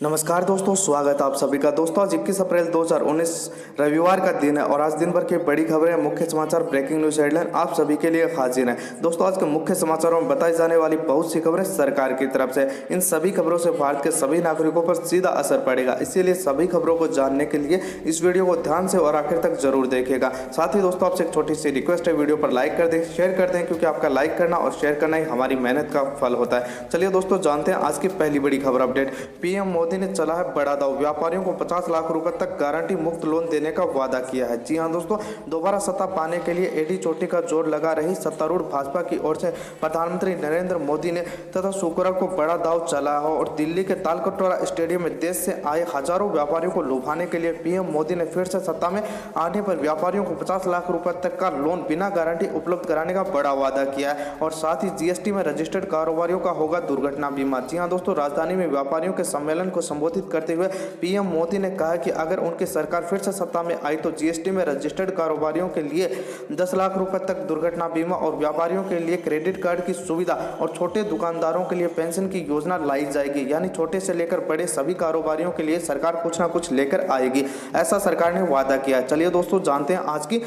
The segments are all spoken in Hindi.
नमस्कार दोस्तों, स्वागत है आप सभी का। दोस्तों आज 21 अप्रैल 2019 रविवार का दिन है और आज दिन भर की बड़ी खबरें, मुख्य समाचार, ब्रेकिंग न्यूज हेडलाइन आप सभी के लिए हाजिर हैं। दोस्तों आज के मुख्य समाचारों में बताई जाने वाली बहुत सी खबरें सरकार की तरफ से। इन सभी खबरों से भारत के सभी नागरिकों पर सीधा असर पड़ेगा, इसीलिए सभी खबरों को जानने के लिए इस वीडियो को ध्यान से और आखिर तक जरूर देखिएगा। साथ ही दोस्तों आपसे एक छोटी सी रिक्वेस्ट है, वीडियो पर लाइक कर दें, शेयर कर दें, क्योंकि आपका लाइक करना और शेयर करना ही हमारी मेहनत का फल होता है। चलिए दोस्तों जानते हैं आज की पहली बड़ी खबर अपडेट। पीएम मोदी ने चला है बड़ा दांव, व्यापारियों को 50 लाख रुपए तक गारंटी मुक्त लोन देने का वादा किया है। जी हां दोस्तों, दोबारा सत्ता पाने के लिए एडी चोटी का जोर लगा रही सत्तारूढ़ भाजपा की ओर से प्रधानमंत्री नरेंद्र मोदी ने तथा शुक्रवार को बड़ा दांव चला है और दिल्ली के तालकटोरा स्टेडियम में देश से आए हजारों व्यापारियों को लुभाने के लिए पीएम मोदी ने फिर से सत्ता में आने पर व्यापारियों को 50 लाख रुपए तक का लोन बिना गारंटी उपलब्ध कराने का बड़ा वादा किया है और साथ ही जीएसटी में रजिस्टर्ड कारोबारियों का होगा दुर्घटना बीमा। जी हां दोस्तों, राजधानी में व्यापारियों के सम्मेलन को संबोधित करते हुए पीएम मोदी ने कहा कि अगर उनकी सरकार फिर से सत्ता में आई तो जीएसटी में रजिस्टर्ड कारोबारियों के लिए 10 लाख रुपए तक दुर्घटना बीमा और व्यापारियों के लिए क्रेडिट कार्ड की सुविधा और छोटे दुकानदारों के लिए पेंशन की योजना लाई जाएगी। यानी छोटे से लेकर बड़े सभी कारोबारियों के लिए सरकार कुछ ना कुछ लेकर आएगी, ऐसा सरकार ने वादा किया। चलिए दोस्तों जानते हैं आज की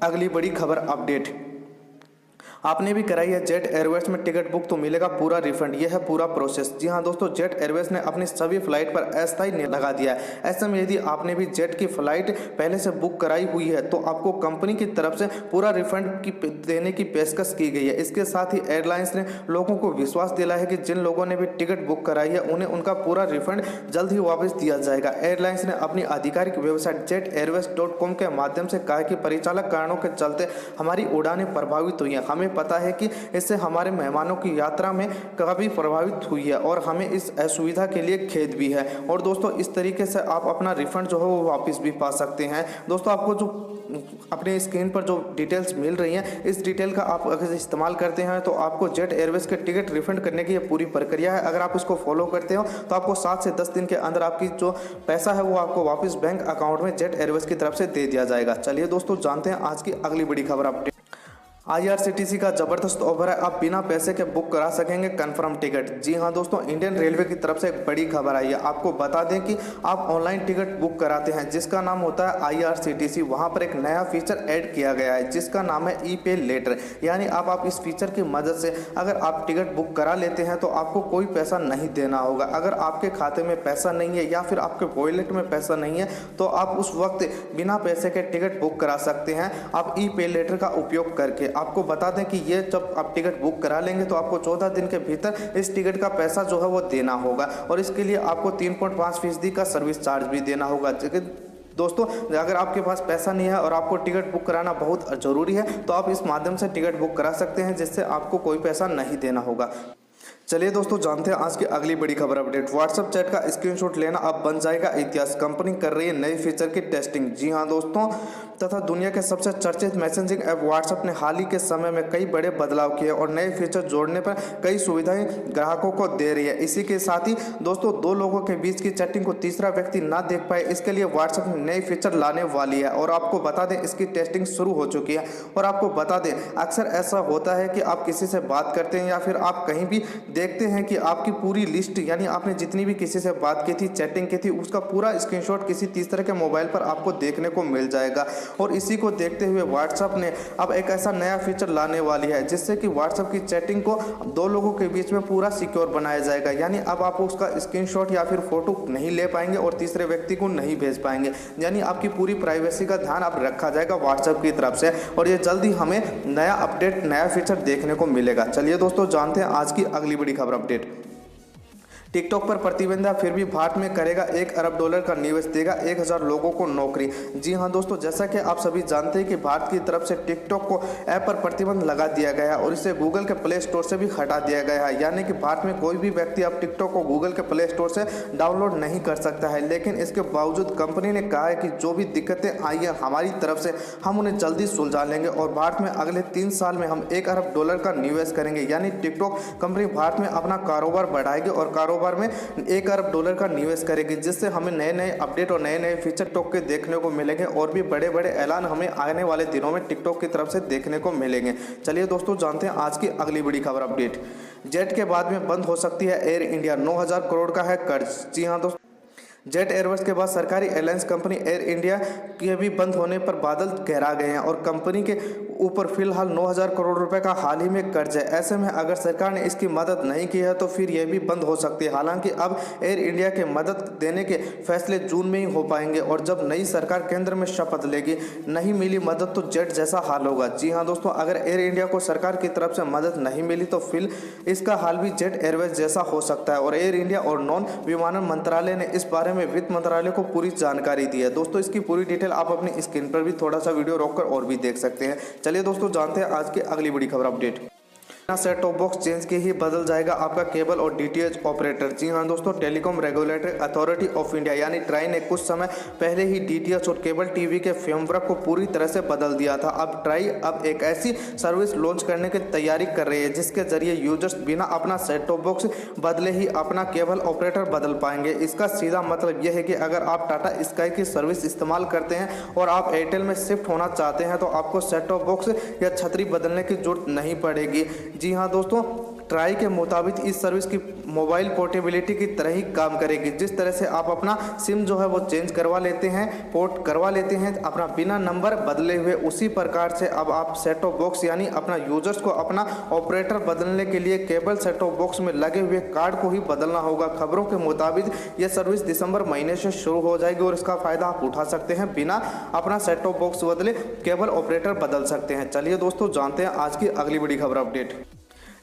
अगली बड़ी खबर अपडेट। आपने भी कराई है जेट एयरवेज में टिकट बुक तो मिलेगा पूरा रिफंड, यह है पूरा प्रोसेस। जी हां दोस्तों, जेट एयरवेज ने अपनी सभी फ्लाइट पर अस्थायी लगा दिया है। ऐसे में यदि आपने भी जेट की फ्लाइट पहले से बुक कराई हुई है तो आपको कंपनी की तरफ से पूरा रिफंड देने की पेशकश की गई है। इसके साथ ही एयरलाइंस ने लोगों को विश्वास दिलाया है कि जिन लोगों ने भी टिकट बुक कराई है उन्हें उनका पूरा रिफंड जल्द ही वापस दिया जाएगा। एयरलाइंस ने अपनी आधिकारिक वेबसाइट jetairways.com के माध्यम से कहा कि परिचालक कारणों के चलते हमारी उड़ानें प्रभावित हुई हैं। हमें पता है कि इससे हमारे मेहमानों की यात्रा में काफी प्रभावित हुई है और हमें इस असुविधा के लिए खेद भी है। और दोस्तों इस तरीके से आप अपना रिफंड जो है वो वापस भी पा सकते हैं। दोस्तों आपको जो अपने स्क्रीन पर जो डिटेल्स मिल रही हैं, इस डिटेल का आप अगर इस्तेमाल करते हैं तो आपको जेट एयरवेज के टिकट रिफंड करने की ये पूरी प्रक्रिया है। अगर आप इसको फॉलो करते हो तो आपको 7 से 10 दिन के अंदर आपकी जो पैसा है वो आपको वापस बैंक अकाउंट में जेट एयरवेज की तरफ से दे दिया जाएगा। चलिए दोस्तों जानते हैं आज की अगली बड़ी खबर अपडेट। आईआरसीटीसी का जबरदस्त ऑफर है, आप बिना पैसे के बुक करा सकेंगे कंफर्म टिकट। जी हां दोस्तों, इंडियन रेलवे की तरफ से एक बड़ी खबर आई है। आपको बता दें कि आप ऑनलाइन टिकट बुक कराते हैं जिसका नाम होता है आईआरसीटीसी, वहां पर एक नया फीचर ऐड किया गया है जिसका नाम है ई पे लेटर। यानी आप इस फीचर की मदद से अगर आप टिकट बुक करा लेते हैं तो आपको कोई पैसा नहीं देना होगा। अगर आपके खाते में पैसा नहीं है या फिर आपके वॉलेट में पैसा नहीं है तो आप उस वक्त बिना पैसे के टिकट बुक करा सकते हैं आप ई पे लेटर का उपयोग करके। आपको बता दें कि ये जब आप टिकट बुक करा लेंगे तो आपको 14 दिन के भीतर इस टिकट का पैसा जो है वो देना होगा और इसके लिए आपको 3.5% का सर्विस चार्ज भी देना होगा। दोस्तों अगर आपके पास पैसा नहीं है और आपको टिकट बुक कराना बहुत ज़रूरी है तो आप इस माध्यम से टिकट बुक करा सकते हैं जिससे आपको कोई पैसा नहीं देना होगा। चलिए दोस्तों जानते हैं आज की अगली बड़ी खबर अपडेट। व्हाट्सएप चैट का स्क्रीनशॉट लेना अब बन जाएगा इतिहास, कंपनी कर रही है नए फीचर की टेस्टिंग। जी हां दोस्तों, तथा दुनिया के सबसे चर्चित मैसेजिंग ऐप व्हाट्सएप ने हाल ही के समय में कई बड़े बदलाव किए और नए फीचर जोड़ने पर कई सुविधाएं ग्राहकों को दे रही है। इसी के साथ ही दोस्तों दो लोगों के बीच की चैटिंग को तीसरा व्यक्ति ना देख पाए, इसके लिए व्हाट्सएप ने नए फीचर लाने वाली है और आपको बता दें इसकी टेस्टिंग शुरू हो चुकी है। और आपको बता दें अक्सर ऐसा होता है कि आप किसी से बात करते हैं या फिर आप कहीं भी देखते हैं कि आपकी पूरी लिस्ट यानी आपने जितनी भी किसी से बात की थी, चैटिंग की थी, उसका पूरा स्क्रीनशॉट किसी तीसरे के मोबाइल पर आपको देखने को मिल जाएगा। और इसी को देखते हुए व्हाट्सएप ने अब एक ऐसा नया फीचर लाने वाली है जिससे कि व्हाट्सएप की चैटिंग को दो लोगों के बीच में पूरा सिक्योर बनाया जाएगा। यानी अब आप उसका स्क्रीनशॉट या फिर फोटो नहीं ले पाएंगे और तीसरे व्यक्ति को नहीं भेज पाएंगे। यानी आपकी पूरी प्राइवेसी का ध्यान अब रखा जाएगा व्हाट्सएप की तरफ से और ये जल्दी हमें नया अपडेट, नया फीचर देखने को मिलेगा। चलिए दोस्तों जानते हैं आज की अगली बड़ी खबर अपडेट। टिकटॉक पर प्रतिबंध फिर भी भारत में करेगा $1 अरब का निवेश, देगा 1000 लोगों को नौकरी। जी हां दोस्तों, जैसा कि आप सभी जानते हैं कि भारत की तरफ से टिकटॉक को ऐप पर प्रतिबंध लगा दिया गया है और इसे गूगल के प्ले स्टोर से भी हटा दिया गया है। यानी कि भारत में कोई भी व्यक्ति अब टिकटॉक को गूगल के प्ले स्टोर से डाउनलोड नहीं कर सकता है। लेकिन इसके बावजूद कंपनी ने कहा है कि जो भी दिक्कतें आई है हमारी तरफ से हम उन्हें जल्दी सुलझा लेंगे और भारत में अगले 3 साल में हम $1 अरब का निवेश करेंगे। यानी टिकटॉक कंपनी भारत में अपना कारोबार बढ़ाएगी और कारोबार में $1 अरब का निवेश करेगी, जिससे हमें नए नए अपडेट और नए नए फीचर टिकटॉक के देखने को मिलेंगे और भी बड़े बड़े ऐलान हमें आने वाले दिनों में टिकटॉक की तरफ से देखने को मिलेंगे। चलिए दोस्तों जानते हैं आज की अगली बड़ी खबर अपडेट। जेट के बाद में बंद हो सकती है एयर इंडिया, 9000 करोड़ का है कर्ज। जी हाँ दोस्तों, जेट एयरवेज के बाद सरकारी एयरलाइंस कंपनी एयर इंडिया के भी बंद होने पर बादल गहरा गए हैं और कंपनी के ऊपर फिलहाल 9,000 करोड़ रुपए का हाल ही में कर्ज है। ऐसे में अगर सरकार ने इसकी मदद नहीं की है तो फिर यह भी बंद हो सकती है। हालांकि अब एयर इंडिया के मदद देने के फैसले जून में ही हो पाएंगे और जब नई सरकार केंद्र में शपथ लेगी, नहीं मिली मदद तो जेट जैसा हाल होगा। जी हाँ दोस्तों, अगर एयर इंडिया को सरकार की तरफ से मदद नहीं मिली तो फिर इसका हाल भी जेट एयरवेज जैसा हो सकता है। और एयर इंडिया और नॉन विमानन मंत्रालय ने इस बारे में वित्त मंत्रालय को पूरी जानकारी दी है। दोस्तों, इसकी पूरी डिटेल आप अपनी स्क्रीन पर भी थोड़ा सा वीडियो रोककर और भी देख सकते हैं। चलिए दोस्तों, जानते हैं आज की अगली बड़ी खबर update. Set top box change के ही बदल जाएगा आपका केबल और डीटीएच ऑपरेटर। जी हाँ दोस्तों, telecom regulatory authority of India यानी ट्राई ने कुछ समय पहले ही डीटीएच और केबल टीवी के फ्रेमवर्क को पूरी तरह से बदल दिया था। अब ट्राई एक ऐसी सर्विस लॉन्च करने की तैयारी कर रही है जिसके जरिए यूजर्स बिना अपना सेट टॉप बॉक्स बदले ही अपना केबल ऑपरेटर बदल पाएंगे। इसका सीधा मतलब यह है कि अगर आप टाटा स्काई की सर्विस इस्तेमाल करते हैं और आप एयरटेल में शिफ्ट होना चाहते हैं तो आपको सेट टॉप बॉक्स या छतरी बदलने की जरूरत नहीं पड़ेगी। जी हाँ दोस्तों, ट्राई के मुताबिक इस सर्विस की मोबाइल पोर्टेबिलिटी की तरह ही काम करेगी। जिस तरह से आप अपना सिम जो है वो चेंज करवा लेते हैं, पोर्ट करवा लेते हैं अपना बिना नंबर बदले हुए, उसी प्रकार से अब आप सेट टॉप बॉक्स यानी अपना यूजर्स को अपना ऑपरेटर बदलने के लिए केबल सेट टॉप बॉक्स में लगे हुए कार्ड को ही बदलना होगा। खबरों के मुताबिक यह सर्विस दिसंबर महीने से शुरू हो जाएगी और इसका फायदा आप उठा सकते हैं। बिना अपना सेट टॉप बॉक्स बदले केबल ऑपरेटर बदल सकते हैं। चलिए दोस्तों, जानते हैं आज की अगली बड़ी खबर अपडेट।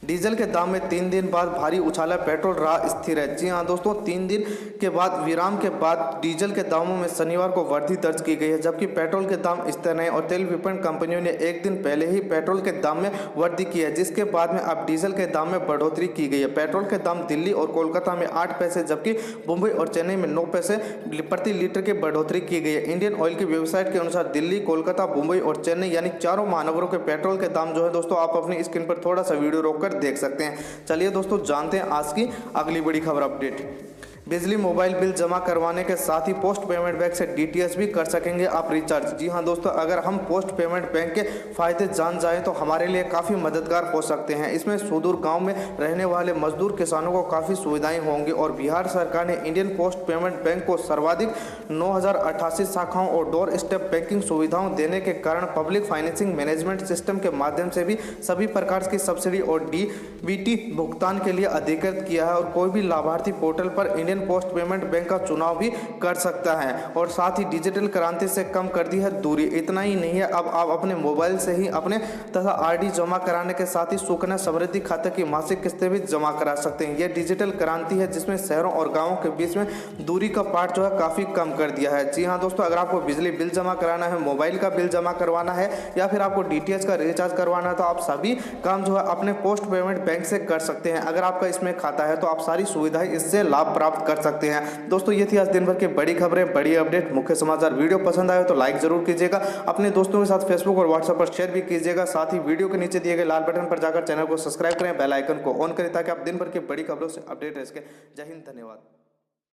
डीजल के दाम में 3 दिन बाद भारी उछाला, पेट्रोल रहा स्थिर है। जी हाँ दोस्तों, 3 दिन के बाद विराम के बाद डीजल के दामों में शनिवार को वृद्धि दर्ज की गई है, जबकि पेट्रोल के दाम स्थिर हैं। और तेल विपणन कंपनियों ने एक दिन पहले ही पेट्रोल के दाम में वृद्धि की है, जिसके बाद में अब डीजल के दाम में बढ़ोतरी की गई है। पेट्रोल के दाम दिल्ली और कोलकाता में 8 पैसे जबकि मुंबई और चेन्नई में 9 पैसे प्रति लीटर की बढ़ोतरी की गई है। इंडियन ऑयल की वेबसाइट के अनुसार दिल्ली, कोलकाता, मुंबई और चेन्नई यानी चारों महानगरों के पेट्रोल के दाम जो है दोस्तों, आप अपनी स्क्रीन पर थोड़ा सा वीडियो रोककर देख सकते हैं। चलिए दोस्तों, जानते हैं आज की अगली बड़ी खबर अपडेट। बिजली मोबाइल बिल जमा करवाने के साथ ही पोस्ट पेमेंट बैंक से डीटीएच भी कर सकेंगे आप रिचार्ज। जी हाँ दोस्तों, अगर हम पोस्ट पेमेंट बैंक के फायदे जान जाएं तो हमारे लिए काफ़ी मददगार हो सकते हैं। इसमें सुदूर गांव में रहने वाले मजदूर किसानों को काफ़ी सुविधाएं होंगी और बिहार सरकार ने इंडियन पोस्ट पेमेंट बैंक को सर्वाधिक 9,088 शाखाओं और डोर स्टेप बैंकिंग सुविधाओं देने के कारण पब्लिक फाइनेंसिंग मैनेजमेंट सिस्टम के माध्यम से भी सभी प्रकार की सब्सिडी और डीबीटी भुगतान के लिए अधिकृत किया है। और कोई भी लाभार्थी पोर्टल पर इंडियन पोस्ट पेमेंट बैंक का चुनाव भी कर सकता है और साथ ही डिजिटल क्रांति से कम कर दी है दूरी। इतना ही नहीं है, अब आप अपने मोबाइल से ही अपने तथा आरडी जमा कराने के साथ ही सुकन्या समृद्धि खाते की मासिक किस्तें भी जमा करा सकते हैं। यह डिजिटल क्रांति है जिसमें शहरों और गांवों के बीच में दूरी का पार्ट जो है काफी कम कर दिया है। जी हाँ दोस्तों, अगर आपको बिजली बिल जमा कराना है, मोबाइल का बिल जमा करवाना है या फिर आपको डीटीएच का रिचार्ज करवाना है तो आप सभी काम जो है अपने पोस्ट पेमेंट बैंक से कर सकते हैं। अगर आपका इसमें खाता है तो आप सारी सुविधाएं इससे लाभ प्राप्त कर सकते हैं। दोस्तों, ये थी आज दिन भर की बड़ी खबरें, बड़ी अपडेट, मुख्य समाचार। वीडियो पसंद आए तो लाइक जरूर कीजिएगा, अपने दोस्तों के साथ फेसबुक और व्हाट्सएप पर शेयर भी कीजिएगा। साथ ही वीडियो के नीचे दिए गए लाल बटन पर जाकर चैनल को सब्सक्राइब करें, बेल आइकन को ऑन करें ताकि आप दिन भर की बड़ी खबरों से अपडेट रह सके। जय हिंद, धन्यवाद।